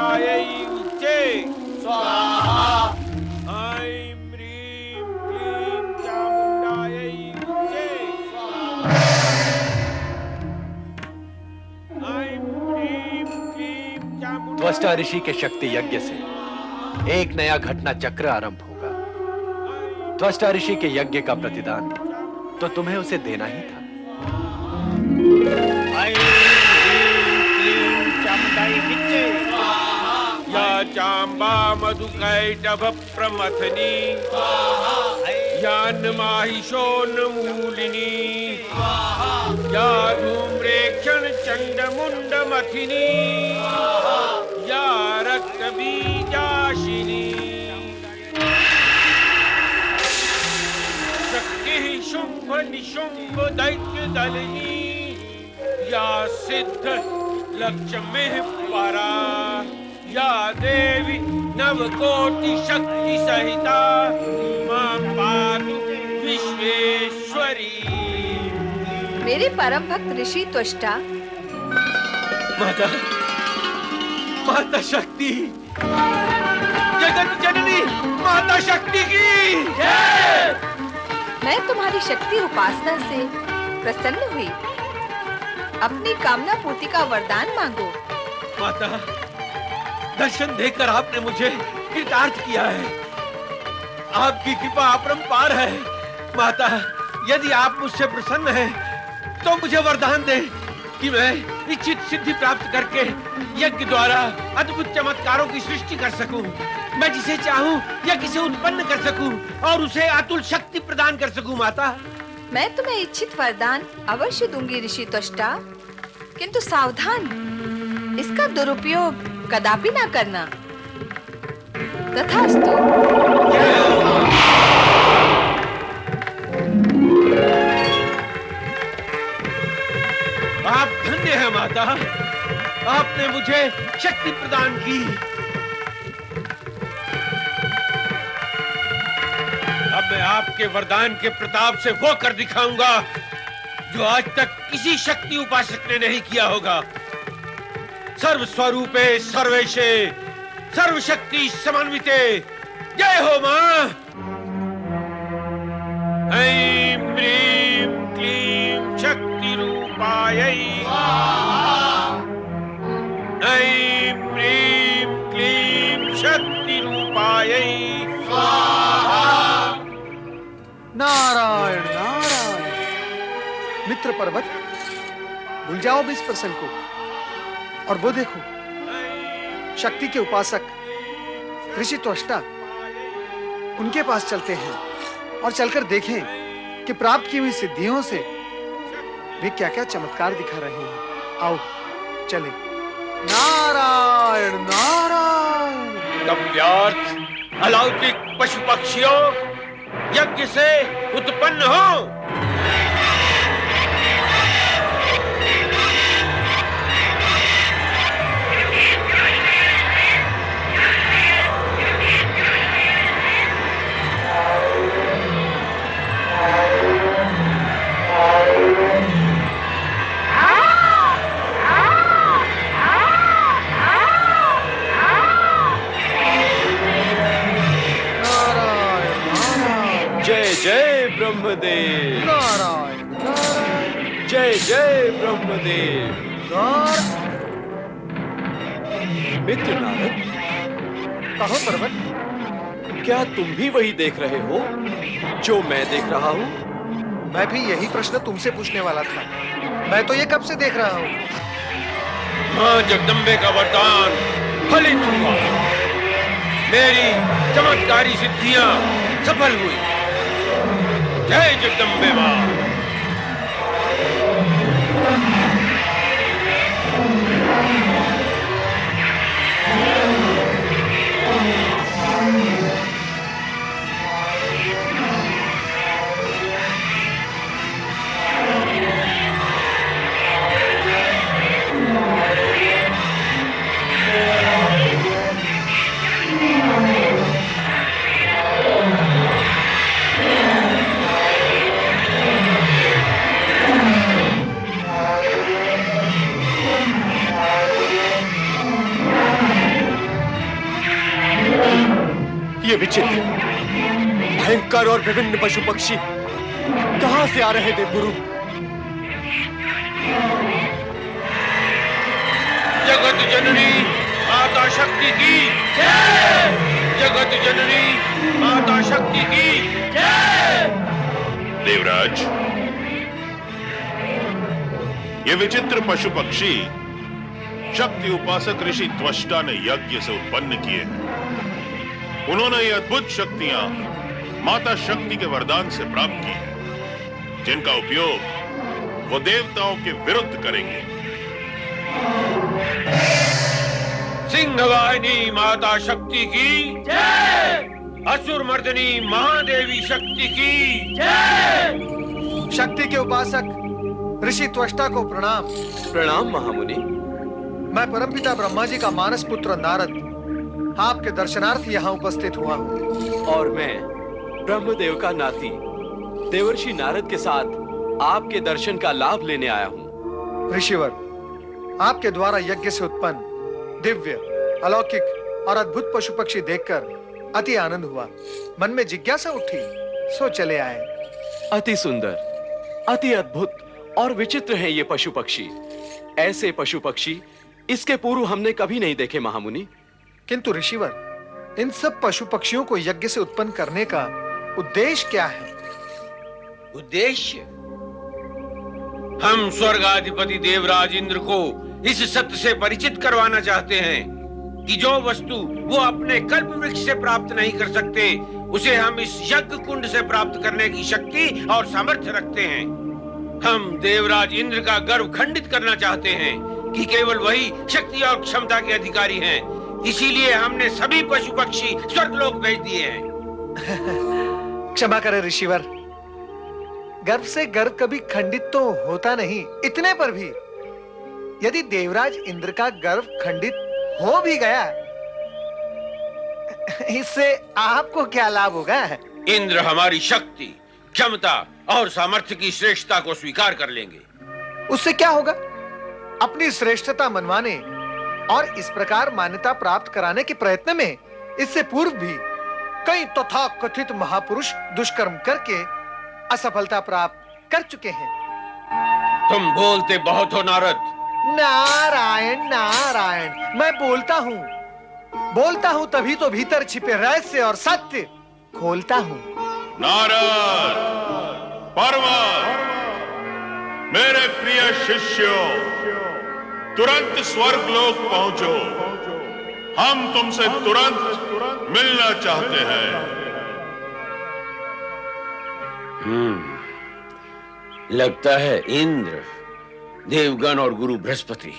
चामुंडायै उच्चे स्वाहा। ऐं ह्रीं क्लीं चामुंडायै उच्चे ऐं ह्रीं क्लीं चामुंडायै। त्वष्टा ऋषि के शक्ति यज्ञ से एक नया घटना चक्र आरंभ होगा। त्वष्टा ऋषि के यज्ञ का प्रतिदान तो तुम्हें उसे देना ही था। ऐं ह्रीं क्लीं चामुंडायै विच्चे या चांबा मधुकैटभ प्रमथनी या नमाहिषोन्मूलिनी या धूम्रेक्षण चंडमुंडमथिनी या रक्तबीजाशिनी शक्तिः शुंभ निशुंभ दैत्य दलिनी या सिद्ध लक्ष्मीः परा या देवी नवकोटि शक्ति सहिता मां पातु विश्वेश्वरी। मेरे परम भक्त ऋषि त्वष्टा, माता, माता शक्ति, जगत जननी माता शक्ति की जय। मैं तुम्हारी शक्ति उपासना से प्रसन्न हुई। अपनी कामना पूर्ति का वरदान मांगो। माता, दर्शन देकर आपने मुझे कृतार्थ किया है। आपकी कृपा अपरंपार है। माता, यदि आप मुझसे प्रसन्न हैं, तो मुझे वरदान दें कि मैं इच्छित सिद्धि प्राप्त करके यज्ञ द्वारा अद्भुत चमत्कारों की सृष्टि कर सकूं। मैं जिसे चाहूं यज्ञ से उत्पन्न कर सकूं और उसे अतुल शक्ति प्रदान कर सकूं। माता, मैं तुम्हें इच्छित वरदान अवश्य दूंगी ऋषि त्वष्टा, किंतु सावधान, इसका दुरुपयोग कदापि ना करना। तथास्तु। आप धन्य हैं माता, आपने मुझे शक्ति प्रदान की। अब मैं आपके वरदान के प्रताप से वो कर दिखाऊंगा जो आज तक किसी शक्ति उपासक ने नहीं किया होगा। सर्व स्वरूपे सर्वेशे सर्वशक्ति समन्विते जय हो मां। ऐं ह्रीं क्लीं शक्ति रूपायै ऐं ह्रीं क्लीं शक्ति रूपायै नारायण नारायण। मित्र पर्वत, भूल जाओ भी इस प्रसंग को और वो देखो, शक्ति के उपासक ऋषि त्वष्टा, उनके पास चलते हैं और चलकर देखें कि प्राप्त की हुई सिद्धियों से वे क्या-क्या चमत्कार दिखा रहे हैं। आओ चलें। नारायण नारायण। कव्यार्थ अलौकिक पशु पक्षियों यज्ञ से उत्पन्न हो। जय ब्रह्मदेव। नारायण नारायण। जय जय ब्रह्मदेव। मित्र नारद, कहो पर्वत, क्या तुम भी वही देख रहे हो जो मैं देख रहा हूँ? मैं भी यही प्रश्न तुमसे पूछने वाला था। मैं तो ये कब से देख रहा हूँ। मां जगदम्बे का वरदान फलित हुआ। मेरी चमत्कारी सिद्धियां सफल हुई। जय जगदम्बे मां। विचित्र, भयंकर और विभिन्न पशु पक्षी कहां से आ रहे देवगुरु? जगत जननी माता शक्ति की जय। जगत जननी माता शक्ति की जय। देवराज, ये विचित्र पशु पक्षी शक्ति उपासक ऋषि त्वष्टा ने यज्ञ से उत्पन्न किए हैं। उन्होंने ये अद्भुत शक्तियां माता शक्ति के वरदान से प्राप्त की हैं, जिनका उपयोग वो देवताओं के विरुद्ध करेंगे। सिंहवाहिनी माता शक्ति की जय। असुर मर्दनी महादेवी शक्ति की जय। शक्ति के उपासक ऋषि त्वष्टा को प्रणाम। प्रणाम महामुनि। मैं परमपिता ब्रह्मा जी का मानस पुत्र नारद आपके दर्शनार्थ यहाँ उपस्थित हुआ हूँ। और मैं ब्रह्मदेव का नाती देवर्षि नारद के साथ आपके दर्शन का लाभ लेने आया हूँ। ऋषिवर, आपके द्वारा यज्ञ से उत्पन्न दिव्य, अलौकिक और अद्भुत पशु पक्षी देखकर अति आनंद हुआ। मन में जिज्ञासा उठी, सो चले आए। अति सुंदर, अति अद्भुत और विचित्र हैं ये पशु पक्षी। ऐसे पशु पक्षी इसके पूर्व हमने कभी नहीं देखे महामुनि। किंतु ऋषिवर, इन सब पशु पक्षियों को यज्ञ से उत्पन्न करने का उद्देश्य क्या है? उद्देश्य? हम स्वर्गाधिपति देवराज इंद्र को इस सत्य से परिचित करवाना चाहते हैं कि जो वस्तु वो अपने कल्प वृक्ष से प्राप्त नहीं कर सकते, उसे हम इस यज्ञ कुंड से प्राप्त करने की शक्ति और सामर्थ्य रखते हैं। हम देवराज इंद्र का गर्व खंडित करना चाहते हैं कि केवल वही शक्ति और क्षमता के अधिकारी हैं। इसीलिए हमने सभी पशु पक्षी स्वर्गलोक भेज दिए हैं। क्षमा करें ऋषिवर, गर्व से गर्व कभी खंडित तो होता नहीं। इतने पर भी यदि देवराज इंद्र का गर्व खंडित हो भी गया, इससे आपको क्या लाभ होगा? इंद्र हमारी शक्ति, क्षमता और सामर्थ्य की श्रेष्ठता को स्वीकार कर लेंगे। उससे क्या होगा? अपनी श्रेष्ठता मनवाने और इस प्रकार मान्यता प्राप्त कराने के प्रयत्न में इससे पूर्व भी कई तथा कथित महापुरुष दुष्कर्म करके असफलता प्राप्त कर चुके हैं। तुम बोलते बहुत हो नारद। नारायण नारायण, मैं बोलता हूँ तभी तो भीतर छिपे रहस्य और सत्य खोलता हूँ। नारद, पर्वत, मेरे प्रिय शिष्यों, तुरंत स्वर्गलोक पहुंचो। हम तुमसे तुरंत मिलना चाहते हैं। लगता है इंद्र, देवगण और गुरु बृहस्पति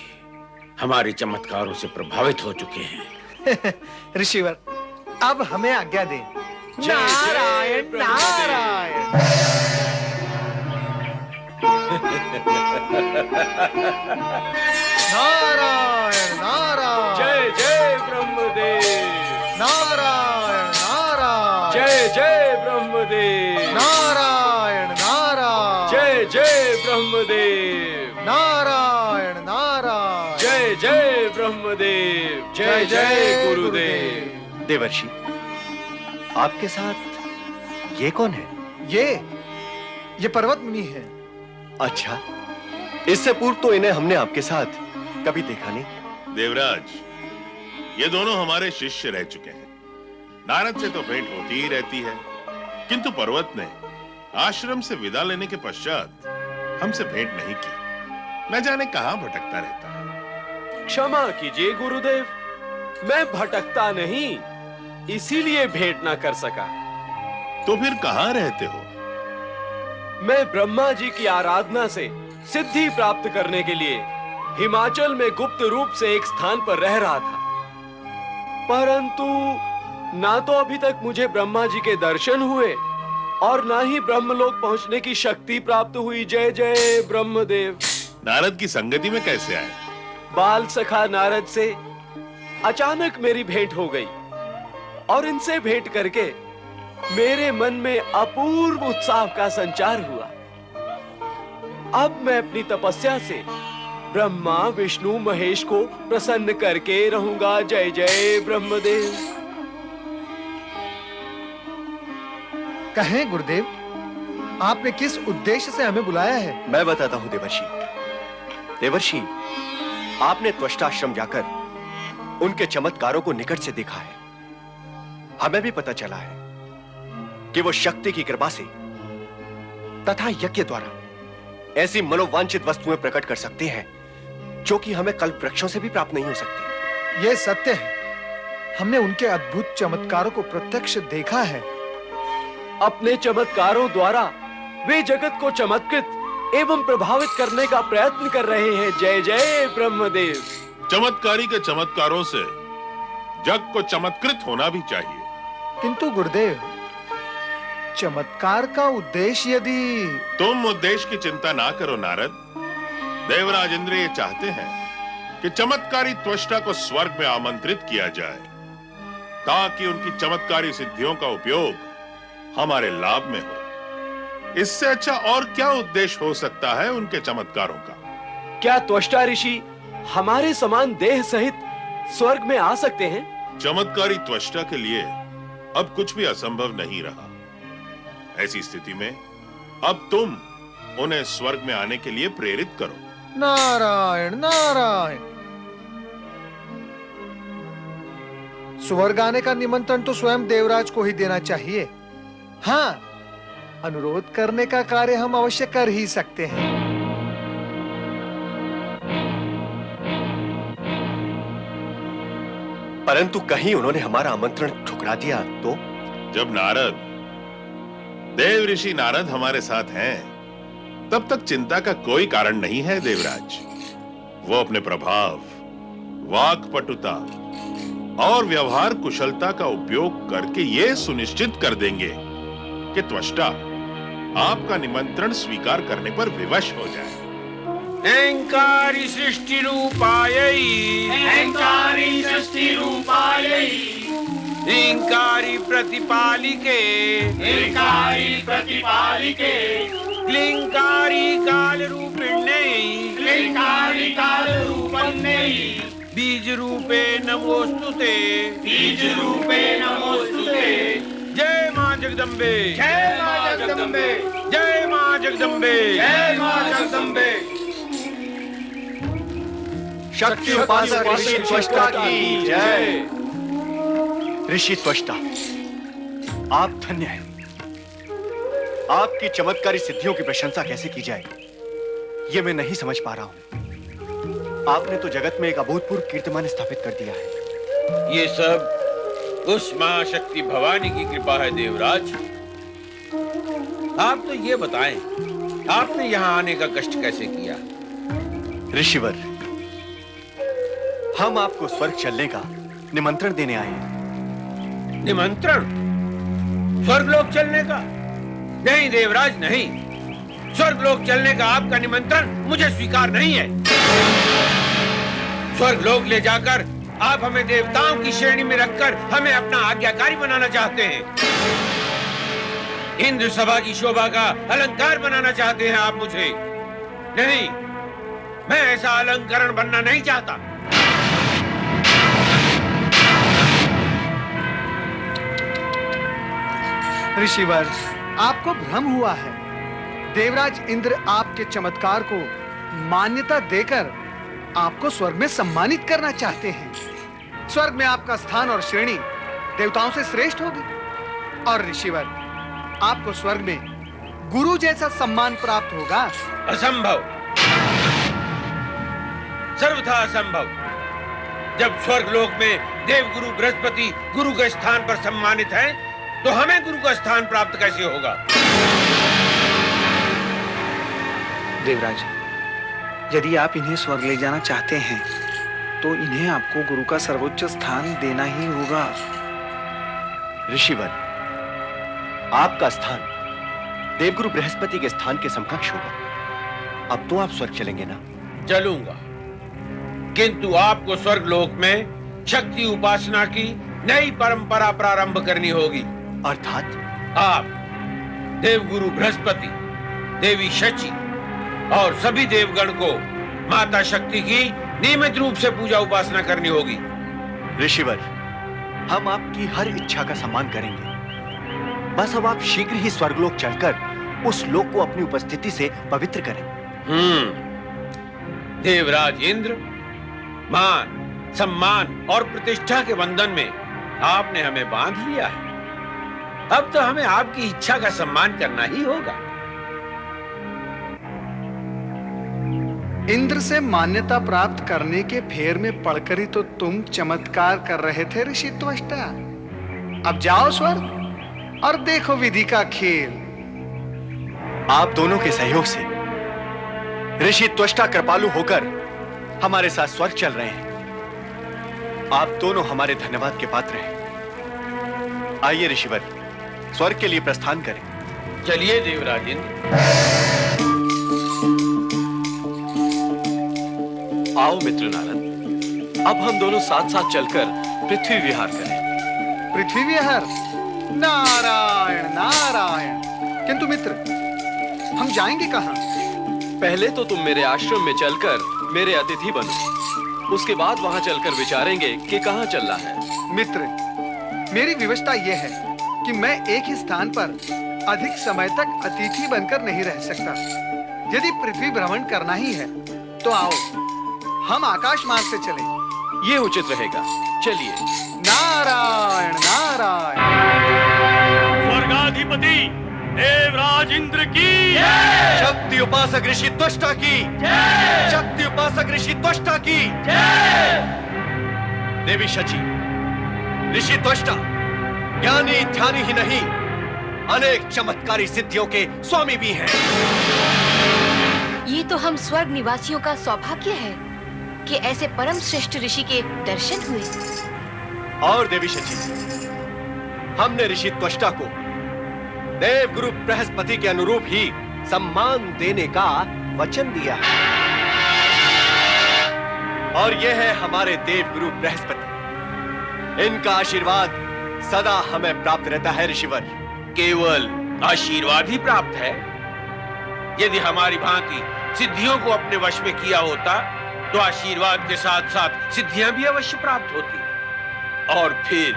हमारे चमत्कारों से प्रभावित हो चुके हैं। ऋषिवर, अब हमें आज्ञा दें। नारायण नारायण। नारायण नारायण। जय जय ब्रह्मदेव। नारायण नारायण। जय जय ब्रह्मदेव। नारायण नारायण। जय जय ब्रह्मदेव। नारायण नारायण। जय जय ब्रह्मदेव। जय जय गुरुदेव। देवर्षि, आपके साथ ये कौन है? ये पर्वत मुनि है। अच्छा, इससे पूर्व तो इन्हें हमने आपके साथ कभी देखा नहीं। देवराज, ये दोनों हमारे शिष्य रह चुके हैं। नारद से तो भेंट होती ही रहती है, किंतु पर्वत ने आश्रम से विदा लेने के पश्चात हमसे भेंट नहीं की। न जाने कहां भटकता रहता है। क्षमा कीजिए गुरुदेव, मैं भटकता नहीं, इसीलिए भेंट ना कर सका। तो फिर कहां रहते हो? मैं ब्रह्मा जी की आराधना से सिद्धि प्राप्त करने के लिए हिमाचल में गुप्त रूप से एक स्थान पर रह रहा था, परंतु ना तो अभी तक मुझे ब्रह्मा जी के दर्शन हुए और ना ही ब्रह्मलोक पहुंचने की शक्ति प्राप्त हुई। जय जय ब्रह्मदेव। नारद की संगति में कैसे आए? बाल सखा नारद से अचानक मेरी भेंट हो गई और इनसे भेंट करके मेरे मन में अपूर्व उत्साह का संचार हुआ। अब मैं अपनी तपस्या से ब्रह्मा विष्णु महेश को प्रसन्न करके रहूंगा। जय जय ब्रह्मदेव। कहें गुरुदेव, आपने किस उद्देश्य से हमें बुलाया है? मैं बताता हूं देवर्षि। देवर्षि, आपने त्वष्टाश्रम जाकर उनके चमत्कारों को निकट से देखा है। हमें भी पता चला है कि वो शक्ति की कृपा से तथा यज्ञ द्वारा ऐसी मनोवांछित वस्तुएं प्रकट कर सकते हैं जो कि हमें कल्प वृक्षों से भी प्राप्त नहीं हो सकती। ये सत्य है, हमने उनके अद्भुत चमत्कारों को प्रत्यक्ष देखा है। अपने चमत्कारों द्वारा वे जगत को चमत्कृत एवं प्रभावित करने का प्रयत्न कर रहे हैं। जय जय ब्रह्मदेव। चमत्कारी के चमत्कारों से जग को चमत्कृत होना भी चाहिए। किंतु गुरुदेव, चमत्कार का उद्देश्य यदि... तुम उद्देश्य की चिंता ना करो नारद। देवराज इंद्र ये चाहते हैं कि चमत्कारी त्वष्टा को स्वर्ग में आमंत्रित किया जाए ताकि उनकी चमत्कारी सिद्धियों का उपयोग हमारे लाभ में हो। इससे अच्छा और क्या उद्देश्य हो सकता है उनके चमत्कारों का? क्या त्वष्टा ऋषि हमारे समान देह सहित स्वर्ग में आ सकते हैं? चमत्कारी त्वष्टा के लिए अब कुछ भी असंभव नहीं रहा। ऐसी स्थिति में अब तुम उन्हें स्वर्ग में आने के लिए प्रेरित करो। नारायण नारायण। स्वर्ग आने का निमंत्रण तो स्वयं देवराज को ही देना चाहिए। हाँ, अनुरोध करने का कार्य हम अवश्य कर ही सकते हैं। परंतु कहीं उन्होंने हमारा आमंत्रण ठुकरा दिया तो? जब देव ऋषि नारद हमारे साथ हैं, तब तक चिंता का कोई कारण नहीं है देवराज। वो अपने प्रभाव, वाक्पटुता और व्यवहार कुशलता का उपयोग करके ये सुनिश्चित कर देंगे कि त्वष्टा आपका निमंत्रण स्वीकार करने पर विवश हो जाए। अहंकारी सृष्टि रूपायै, अहंकारी सृष्टि रूपायै, हिंकारी प्रतिपालिके, हिंकारी प्रतिपालिके, क्लिंकारी काल रूपिण्यै, क्लिंकारी काल रूपण्यै, बीज रूपे नमोस्तुते, बीज रूपे नमोस्तुते। जय मां जगदम्बे, जय मां जगदम्बे, जय मां जगदम्बे, जय मां जगदम्बे। शक्ति उपासक ऋषि त्वष्टा की जय। ऋषि त्वष्टा, आप धन्य हैं। आपकी चमत्कारी सिद्धियों की प्रशंसा कैसे की जाए, ये मैं नहीं समझ पा रहा हूं। आपने तो जगत में एक अभूतपूर्व कीर्तिमान स्थापित कर दिया है। ये सब उस महाशक्ति भवानी की कृपा है देवराज। आप तो ये बताएं, आपने यहाँ आने का कष्ट कैसे किया? ऋषिवर, हम आपको स्वर्ग चलने का निमंत्रण देने आए हैं। निमंत्रण? स्वर्गलोक चलने का? नहीं देवराज, नहीं। स्वर्गलोक चलने का आपका निमंत्रण मुझे स्वीकार नहीं है। स्वर्गलोक ले जाकर आप हमें देवताओं की श्रेणी में रखकर हमें अपना आज्ञाकारी बनाना चाहते हैं। इंद्र सभा की शोभा का अलंकार बनाना चाहते हैं आप मुझे। नहीं, मैं ऐसा अलंकरण बनना नहीं चाहता। ऋषिवर, आपको भ्रम हुआ है। देवराज इंद्र आपके चमत्कार को मान्यता देकर आपको स्वर्ग में सम्मानित करना चाहते हैं। स्वर्ग में आपका स्थान और श्रेणी देवताओं से श्रेष्ठ होगी। और ऋषिवर, आपको स्वर्ग में गुरु जैसा सम्मान प्राप्त होगा। असंभव, सर्वथा असंभव। जब स्वर्गलोक में देवगुरु बृहस्पति गुरु के स्थान पर सम्मानित है, तो हमें गुरु का स्थान प्राप्त कैसे होगा? देवराज, यदि आप इन्हें स्वर्ग ले जाना चाहते हैं तो इन्हें आपको गुरु का सर्वोच्च स्थान देना ही होगा। ऋषिवर, आपका स्थान देवगुरु बृहस्पति के स्थान के समकक्ष होगा। अब तो आप स्वर्ग चलेंगे ना? चलूंगा, किंतु आपको स्वर्गलोक में शक्ति उपासना की नई परंपरा प्रारंभ करनी होगी। अर्थात? आप, देवगुरु बृहस्पति, देवी शची और सभी देवगण को माता शक्ति की नियमित रूप से पूजा उपासना करनी होगी। ऋषिवर, हम आपकी हर इच्छा का सम्मान करेंगे, बस अब आप शीघ्र ही स्वर्गलोक चढ़कर उस लोक को अपनी उपस्थिति से पवित्र करें। देवराज इंद्र, मान, सम्मान और प्रतिष्ठा के बंधन में आपने हमें बांध लिया है। अब तो हमें आपकी इच्छा का सम्मान करना ही होगा। इंद्र से मान्यता प्राप्त करने के फेर में पड़कर ही तो तुम चमत्कार कर रहे थे ऋषि त्वष्टा। अब जाओ स्वर्ग और देखो विधि का खेल। आप दोनों के सहयोग से ऋषि त्वष्टा कृपालु होकर हमारे साथ स्वर्ग चल रहे हैं। आप दोनों हमारे धन्यवाद के पात्र हैं। आइए ऋषिवर, स्वर्ग के लिए प्रस्थान करें। चलिए देवराज इंद्र। आओ मित्र नारद, अब हम दोनों साथ साथ चलकर पृथ्वी विहार करें। पृथ्वी विहार? नारायण नारायण। किंतु मित्र, हम जाएंगे कहां? पहले तो तुम मेरे आश्रम में चलकर मेरे अतिथि बनो, उसके बाद वहां चलकर विचारेंगे कि कहां चलना है। मित्र, मेरी विवशता यह है कि मैं एक ही स्थान पर अधिक समय तक अतिथि बनकर नहीं रह सकता। यदि पृथ्वी भ्रमण करना ही है तो आओ हम आकाश मार्ग से चलें। ये उचित रहेगा, चलिए। नारायण नारायण। स्वर्गाधिपति देवराज इंद्र की शक्ति उपासक ऋषि त्वष्टा की, शक्ति उपासक ऋषि त्वष्टा की। देवी शची, ऋषि त्वष्टा ज्ञानी ध्यानी ही नहीं, अनेक चमत्कारी सिद्धियों के स्वामी भी हैं। ये तो हम स्वर्ग निवासियों का सौभाग्य है कि ऐसे परम श्रेष्ठ ऋषि के दर्शन हुए। और देवी शची, हमने ऋषि त्वष्टा को देव गुरु बृहस्पति के अनुरूप ही सम्मान देने का वचन दिया है। और यह है हमारे देव गुरु बृहस्पति। इनका आशीर्वाद सदा हमें प्राप्त रहता है ऋषिवर। केवल आशीर्वाद ही प्राप्त है? यदि हमारी भांति सिद्धियों को अपने वश में किया होता तो आशीर्वाद के साथ साथ सिद्धियां भी अवश्य प्राप्त होती और फिर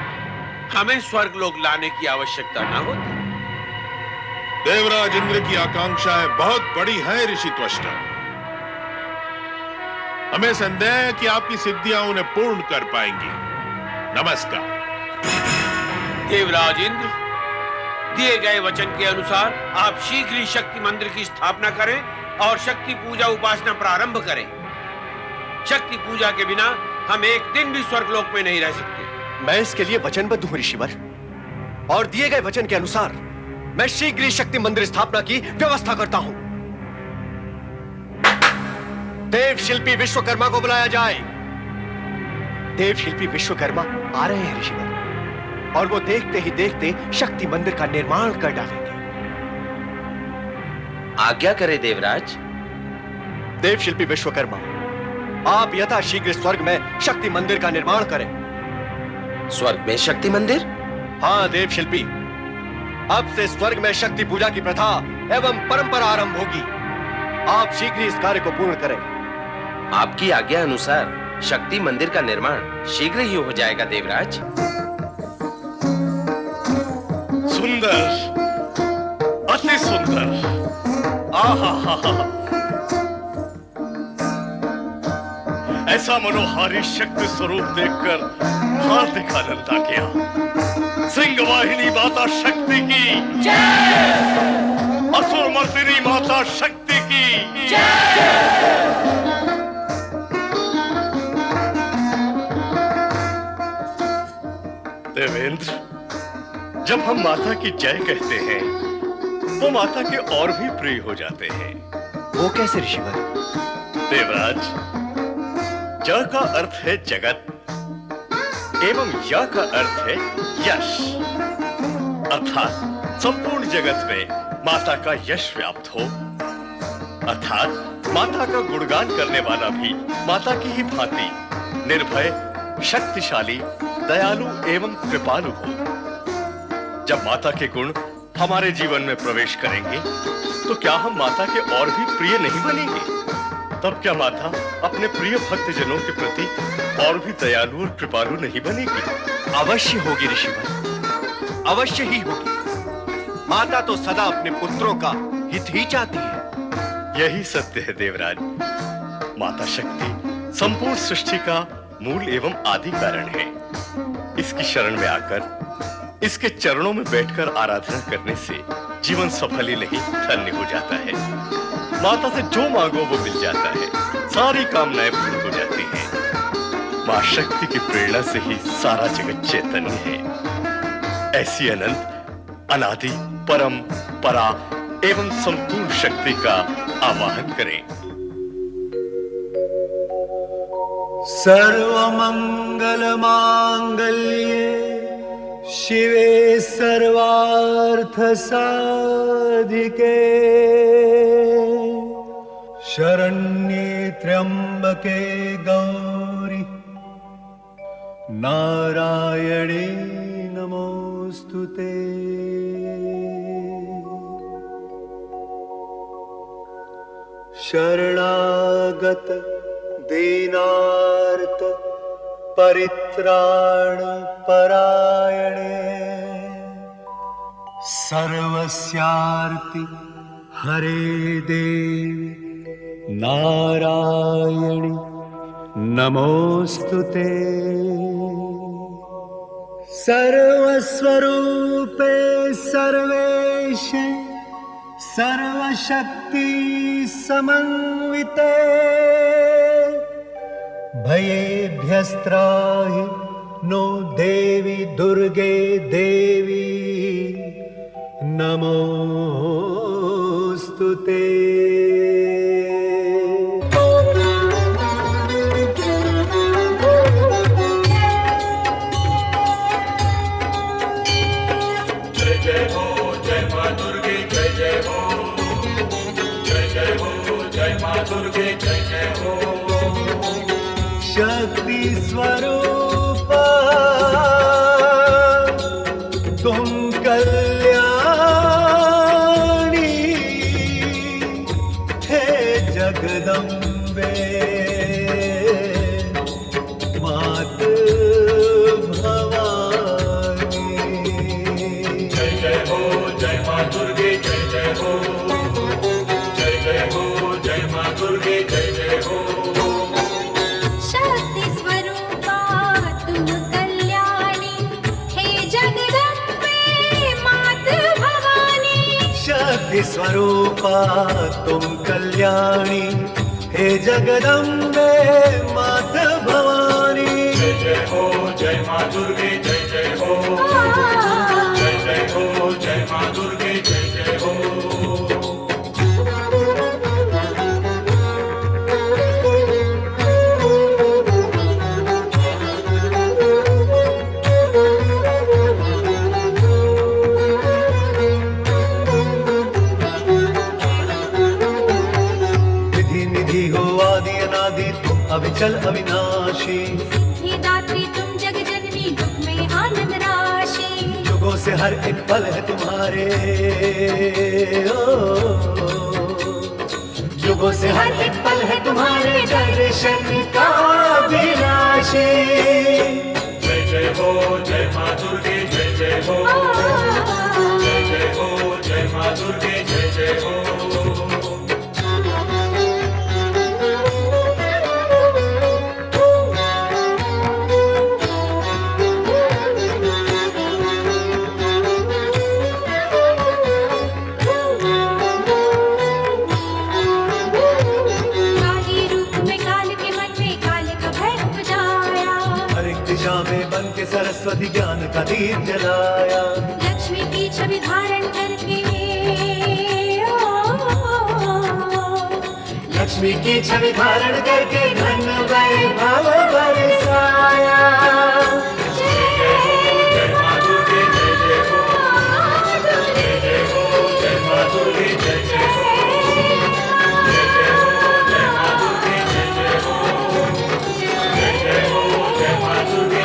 हमें स्वर्गलोक लाने की आवश्यकता न होती। देवराज इंद्र की आकांक्षाएं बहुत बड़ी हैं ऋषि त्वष्टा। हमें संदेह है कि आपकी सिद्धियां उन्हें पूर्ण कर पाएंगी। नमस्कार। देवराज इंद्र, दिए गए वचन के अनुसार आप शीघ्र ही शक्ति मंदिर की स्थापना करें और शक्ति पूजा उपासना प्रारंभ करें। शक्ति पूजा के बिना हम एक दिन भी स्वर्गलोक में नहीं रह सकते। मैं इसके लिए वचनबद्ध हूं ऋषिवर, और दिए गए वचन के अनुसार मैं शीघ्र ही शक्ति मंदिर स्थापना की व्यवस्था करता हूं। देव शिल्पी विश्वकर्मा को बुलाया जाए। देव शिल्पी विश्वकर्मा आ रहे हैं ऋषिवर, और वो देखते ही देखते शक्ति मंदिर का निर्माण कर डालेंगे। आज्ञा करे देवराज। देव शिल्पी विश्वकर्मा, आप यथाशीघ्र स्वर्ग में शक्ति मंदिर का निर्माण करें। स्वर्ग में शक्ति मंदिर? हाँ देव शिल्पी, अब से स्वर्ग में शक्ति पूजा की प्रथा एवं परंपरा आरंभ होगी। आप शीघ्र ही इस कार्य को पूर्ण करें। आपकी आज्ञा अनुसार शक्ति मंदिर का निर्माण शीघ्र ही हो जाएगा देवराज। सुंदर, अति सुंदर। आहा, ऐसा मनोहारी शक्ति स्वरूप देखकर हार्दिक आनंद आ गया। सिंहवाहिनी माता शक्ति की जय, असुर मर्दिनी माता शक्ति की जय। देवेंद्र, जब हम माता की जय कहते हैं तो माता के और भी प्रिय हो जाते हैं। वो कैसे ऋषिवर? देवराज, ज का अर्थ है जगत एवं य का अर्थ है यश, अर्थात संपूर्ण जगत में माता का यश व्याप्त हो, अर्थात माता का गुणगान करने वाला भी माता की ही भांति निर्भय, शक्तिशाली, दयालु एवं कृपालु हो। जब माता के गुण हमारे जीवन में प्रवेश करेंगे तो क्या हम माता के और भी प्रिय नहीं बनेंगे? तब क्या माता अपने प्रिय भक्तजनों के प्रति और भी दयालु और कृपालु नहीं बनेगी? अवश्य होगी ऋषिवर, अवश्य ही होगी। माता तो सदा अपने पुत्रों का हित ही चाहती है। यही सत्य है देवराज। माता शक्ति संपूर्ण सृष्टि का मूल एवं आदि कारण है। इसकी शरण में आकर इसके चरणों में बैठकर आराधना करने से जीवन सफल ही नहीं धन्य हो जाता है। माता से जो मांगो वो मिल जाता है, सारी कामनाएं पूर्ण हो जाती हैं। मां शक्ति की प्रेरणा से ही सारा जगत चैतन्य है। ऐसी अनंत, अनादि, परम, परा एवं संपूर्ण शक्ति का आवाहन करें। सर्वमंगल मांगल्ये शिवे सर्वार्थ साधिके शरण्ये त्र्यंबके गौरी नारायणे नमोस्तुते। शरणागत दीनार्त परित्राण परायणे सर्वस्यार्ति हरे देवी नारायणी नमोस्तुते। सर्वस्वरूपे सर्वेशे सर्वशक्ति समन्विते भयेभ्यस्त्राहि नो देवी दुर्गे देवी नमोस्तुते। शक्ति स्वरूपा तुम कल्याणी हे जगदम्बे मात भवानी। जय जय हो जय मां दुर्गे जय जय हो, जय जय हो जय मां दुर्गे जय जय हो। शक्ति स्वरूपा तुम कल्याणी हे जगदम्बे मात भवानी। शक्ति स्वरूपा तुम कल्याणी हे जगदम्बे मात भवानी। जय जय हो जय मां दुर्गे जय जय हो, जय जय हो जय मां दुर्गे जय जय हो। अविचल अविनाशी सिद्धिदात्री तुम जग जननी दुख में आनंद राशि। युगों से हर एक पल है तुम्हारे, युगों से हर एक पल है तुम्हारे दर्शन का अभिलाषी। जय जय हो जय मां दुर्गे जय जय हो, जय जय हो जय मां दुर्गे जय जय हो। सरस्वती ज्ञान का दीप जलाया, लक्ष्मी की छवि धारण करके लक्ष्मी की छवि धारण करके धन वैभव बरसाया। जय जय हो जय मां दुर्गे जय जय हो, जय जय हो जय मां दुर्गे जय जय हो, जय जय हो जय मां दुर्गे जय जय हो, जय जय हो जय मां दुर्गे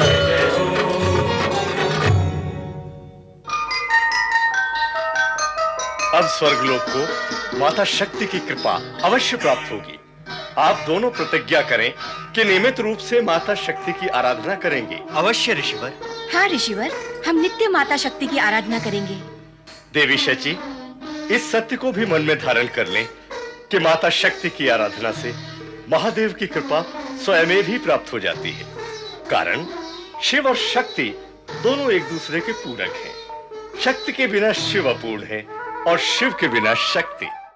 जय जय हो। अब स्वर्गलोक को माता शक्ति की कृपा अवश्य प्राप्त होगी। आप दोनों प्रतिज्ञा करें कि नियमित रूप से माता शक्ति की आराधना करेंगे। अवश्य ऋषिवर। हाँ ऋषिवर, हम नित्य माता शक्ति की आराधना करेंगे। देवी शची, इस सत्य को भी मन में धारण कर लें कि माता शक्ति की आराधना से महादेव की कृपा स्वयं भी प्राप्त हो जाती है। कारण शिव और शक्ति दोनों एक दूसरे के पूरक हैं। शक्ति के बिना शिव अपूर्ण है और शिव के बिना शक्ति।